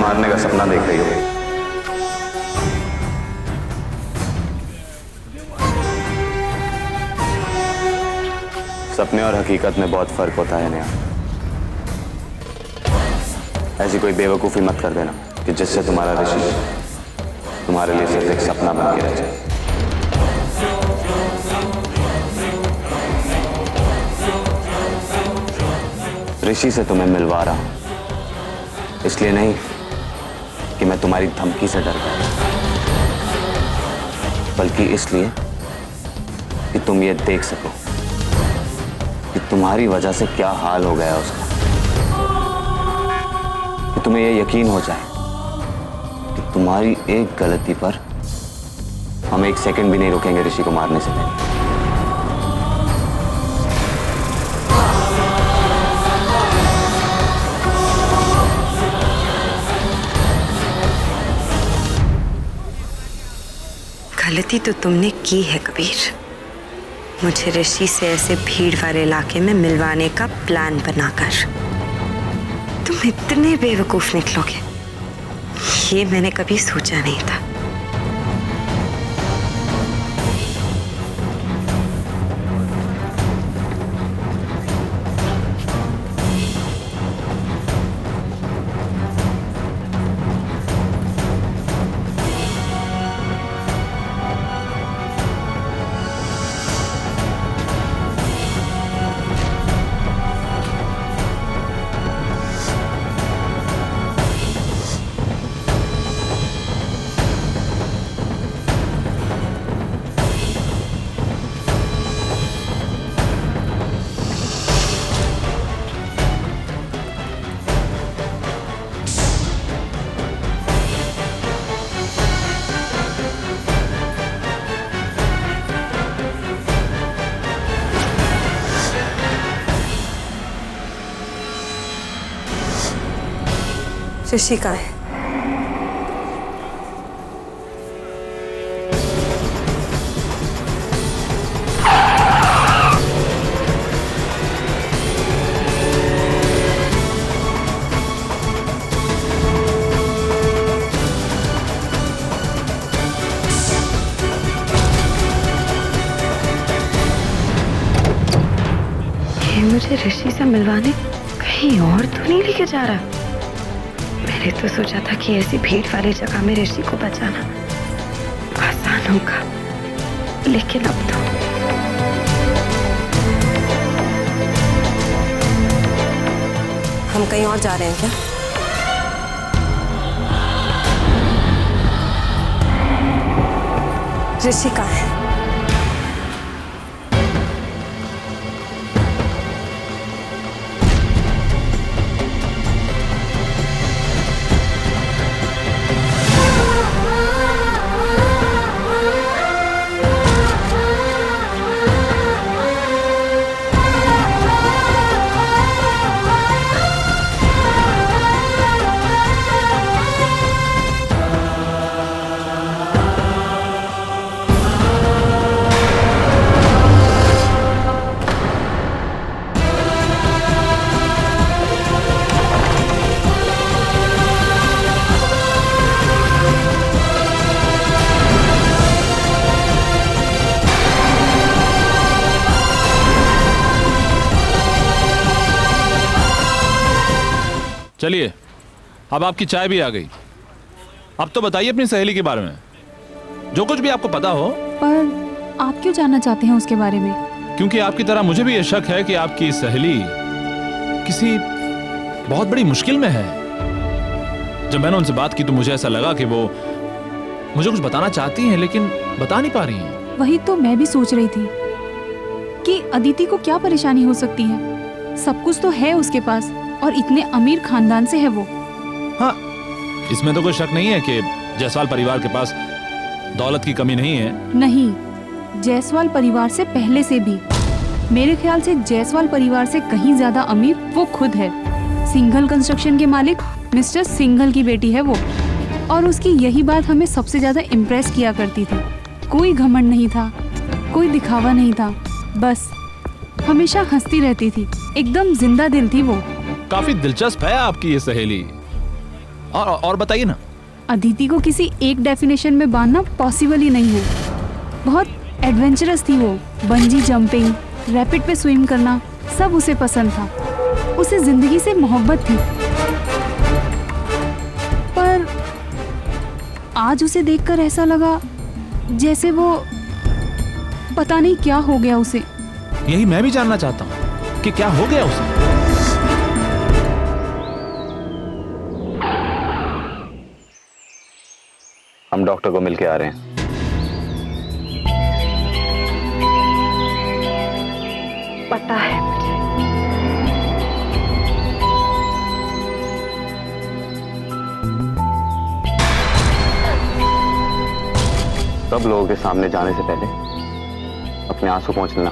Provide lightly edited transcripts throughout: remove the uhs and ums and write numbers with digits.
मारने का सपना देख रही हो। सपने और हकीकत में बहुत फर्क होता है नेहा। ऐसी कोई बेवकूफी मत कर देना कि जिससे तुम्हारा ऋषि तुम्हारे लिए सिर्फ एक सपना बन के रह जाए। ऋषि से तुम्हें मिलवा रहा हूं, इसलिए नहीं कि मैं तुम्हारी धमकी से डर गया, बल्कि इसलिए कि तुम ये देख सको कि तुम्हारी वजह से क्या हाल हो गया उसका, कि तुम्हें यह यकीन हो जाए कि तुम्हारी एक गलती पर हम एक सेकंड भी नहीं रुकेंगे ऋषि को मारने से पहले। गलती तो तुमने की है कबीर, मुझे ऋषि से ऐसे भीड़ वाले इलाके में मिलवाने का प्लान बनाकर। तुम इतने बेवकूफ निकलोगे ये मैंने कभी सोचा नहीं था। ऋषि कहाँ है? ये मुझे ऋषि से मिलवाने कहीं और तो नहीं लेके जा रहा? मैंने तो सोचा था कि ऐसी भीड़ वाली जगह में ऋषि को बचाना आसान होगा, लेकिन अब तो हम कहीं और जा रहे हैं क्या? ऋषि कहाँ है? चलिए, अब आपकी चाय भी आ गई। अब तो बताइए अपनी सहेली के बारे में, जो कुछ भी आपको पता हो। पर आप क्यों जानना चाहते हैं उसके बारे में? क्योंकि आपकी तरह मुझे भी ये शक है कि आपकी सहेली किसी बहुत बड़ी मुश्किल में है। जब मैंने उनसे बात की तो मुझे ऐसा लगा कि वो मुझे कुछ बताना चाहती हैं लेकिन बता नहीं पा रही हैं। वही तो मैं भी सोच रही थी कि अदिति को क्या परेशानी हो सकती है। सब कुछ तो है उसके पास और इतने अमीर खानदान से है वो। हाँ, इसमें तो कोई शक नहीं है कि जायसवाल परिवार के पास दौलत की कमी नहीं है। नहीं, जायसवाल परिवार से पहले से भी। मेरे ख्याल से जायसवाल परिवार से कहीं ज्यादा अमीर वो खुद है। सिंघल कंस्ट्रक्शन के मालिक मिस्टर सिंघल की बेटी है वो। और उसकी यही बात हमें सबसे ज्यादा इम्प्रेस किया करती थी। कोई घमंड नहीं था, कोई दिखावा नहीं था, बस हमेशा हंसती रहती थी। एकदम जिंदा दिल थी वो। काफी दिलचस्प है आपकी ये सहेली। और बताइए ना। अदिति को किसी एक डेफिनेशन में बांधना पॉसिबल ही नहीं है। बहुत एडवेंचरस थी वो। बंजी जंपिंग, रैपिड पे स्विम करना, सब उसे पसंद था। उसे जिंदगी से मोहब्बत थी। पर आज उसे देखकर ऐसा लगा जैसे वो पता नहीं क्या हो गया उसे। यही मैं भी जानना चाहता हूँ कि क्या हो गया उसे। हम डॉक्टर को मिलके आ रहे हैं। पता है मुझे। सब लोगों के सामने जाने से पहले अपने आंसू पोंछ लेना।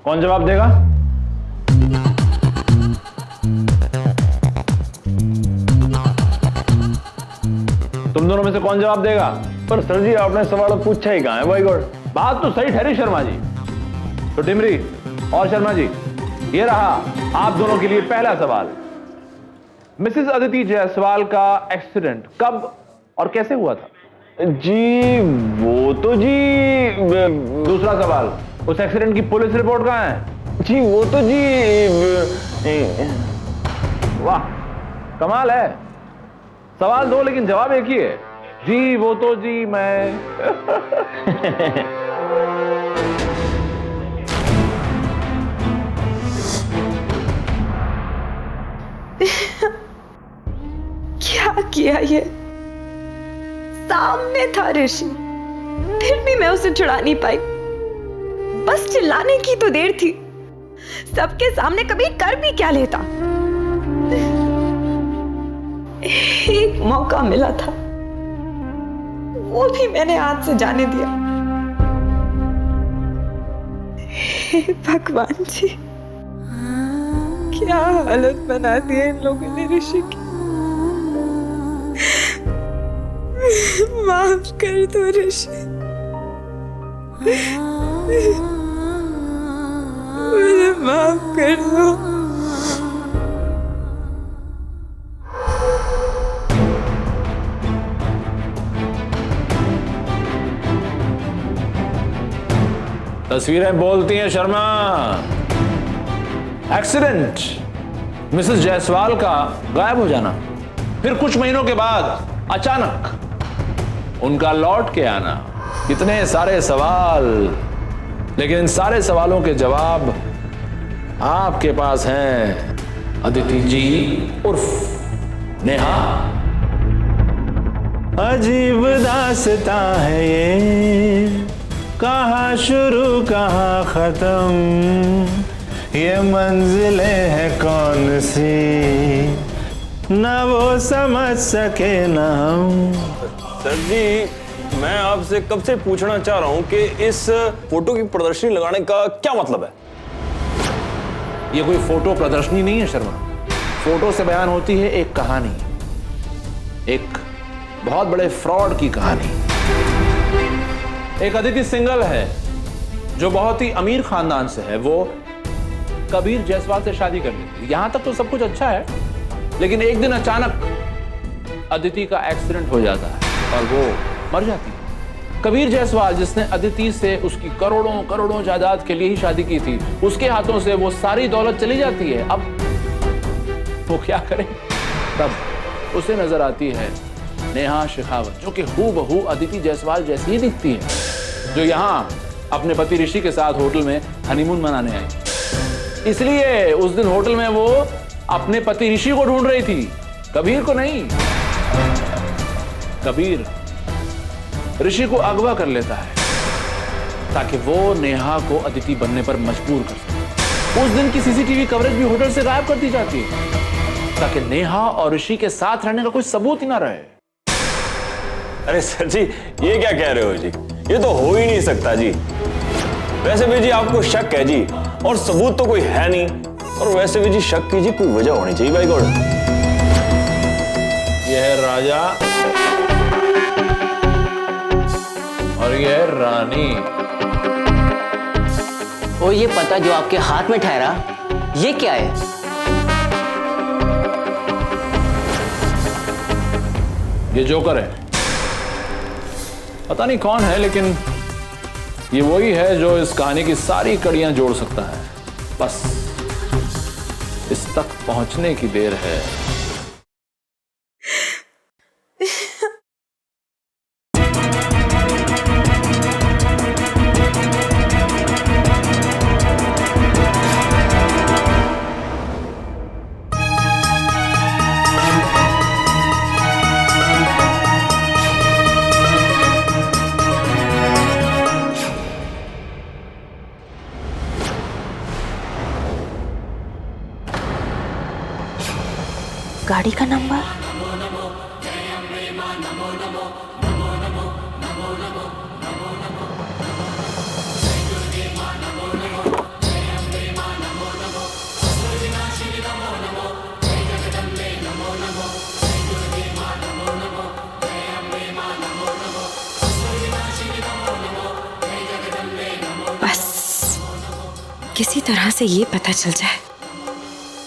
कौन जवाब देगा? तुम दोनों में से कौन जवाब देगा? पर सर जी आपने सवाल पूछा ही कहां है? भाई गॉड, बात तो सही ठहरी शर्मा जी। तो टिमरी और शर्मा जी, ये रहा आप दोनों के लिए पहला सवाल। मिसेस अदिति जायसवाल का एक्सीडेंट कब और कैसे हुआ था? जी वो तो जी। दूसरा सवाल, उस एक्सीडेंट की पुलिस रिपोर्ट कहां है? जी वो तो जी। वाह, कमाल है। सवाल दो लेकिन जवाब एक ही है। जी वो तो जी मैं क्या किया ये? सामने था ऋषि, फिर भी मैं उसे छुड़ा नहीं पाई। बस चिल्लाने की तो देर थी। सबके सामने कभी कर भी क्या लेता। एक मौका मिला था, वो भी मैंने हाथ से जाने दिया। हे भगवान जी, क्या हालत बना दी है इन लोगों ने ऋषि की। माफ कर दो ऋषि, मुझे माफ कर दो। तस्वीरें बोलती हैं शर्मा। एक्सीडेंट, मिसेस जायसवाल का गायब हो जाना, फिर कुछ महीनों के बाद अचानक उनका लौट के आना। कितने सारे सवाल, लेकिन इन सारे सवालों के जवाब आपके पास हैं अदिति जी उर्फ नेहा। अजीब दास्तां है ये, कहाँ शुरू कहाँ खत्म, ये मंजिलें हैं कौन सी, ना वो समझ सके ना हम। सर जी, मैं आपसे कब से पूछना चाह रहा हूं कि इस फोटो की प्रदर्शनी लगाने का क्या मतलब है? ये कोई फोटो प्रदर्शनी नहीं है शर्मा। फोटो से बयान होती है एक कहानी, एक बहुत बड़े फ्रॉड की कहानी। एक अदिति सिंगल है जो बहुत ही अमीर खानदान से है। वो कबीर जायसवाल से शादी कर लेती है। यहां तक तो सब कुछ अच्छा है, लेकिन एक दिन अचानक अदिति का एक्सीडेंट हो जाता है और वो मर जाती है। कबीर जायसवाल, जिसने अदिति से उसकी करोड़ों करोड़ों जायदाद के लिए ही शादी की थी, उसके हाथों से वो सारी दौलत चली जाती है। अब वो क्या करे? तब उसे नजर आती है नेहा शेखावत, जो कि हूबहू अदिति जायसवाल जैसी ही दिखती है, जो यहाँ अपने पति ऋषि के साथ होटल में हनीमून मनाने आई। इसलिए उस दिन होटल में वो अपने पति ऋषि को ढूंढ रही थी, कबीर को नहीं। कबीर ऋषि को अगवा कर लेता है ताकि वो नेहा को अदिति बनने पर मजबूर कर सके। उस दिन की सीसीटीवी कवरेज भी होटल से गायब कर दी जाती है ताकि नेहा और ऋषि के साथ रहने का कोई सबूत ही ना रहे। अरे सर जी, ये क्या कह रहे हो जी? ये तो हो ही नहीं सकता जी। वैसे भी जी आपको शक है जी, और सबूत तो कोई है नहीं। और वैसे भी जी शक की जी कोई वजह होनी चाहिए भाई गौड़। यह है राजा और यह है रानी। और ये पता जो आपके हाथ में ठहरा, ये क्या है? ये जोकर है। पता नहीं कौन है, लेकिन ये वही है जो इस कहानी की सारी कड़ियां जोड़ सकता है। बस इस तक पहुंचने की देर है। गाड़ी का नंबर? बस किसी तरह से ये पता चल जाए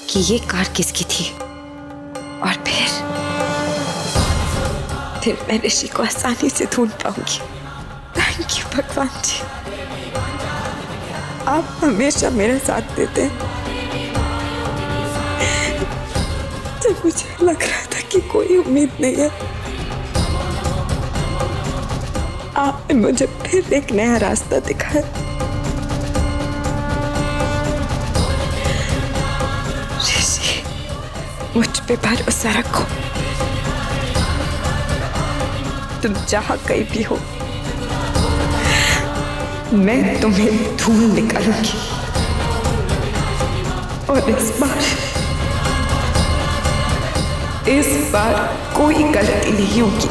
कि ये कार किसकी थी, और फिर मैं ऋषि को आसानी से ढूंढ पाऊंगी। थैंक यू भगवान जी, आप हमेशा मेरा साथ देते हैं। जब मुझे लग रहा था कि कोई उम्मीद नहीं है, आपने मुझे फिर एक नया रास्ता दिखाया। ऋषि, मुझ पे भरोसा रखो। तुम जहां कहीं भी हो, मैं तुम्हें ढूंढ निकालूंगी, और इस बार कोई गलती नहीं होगी।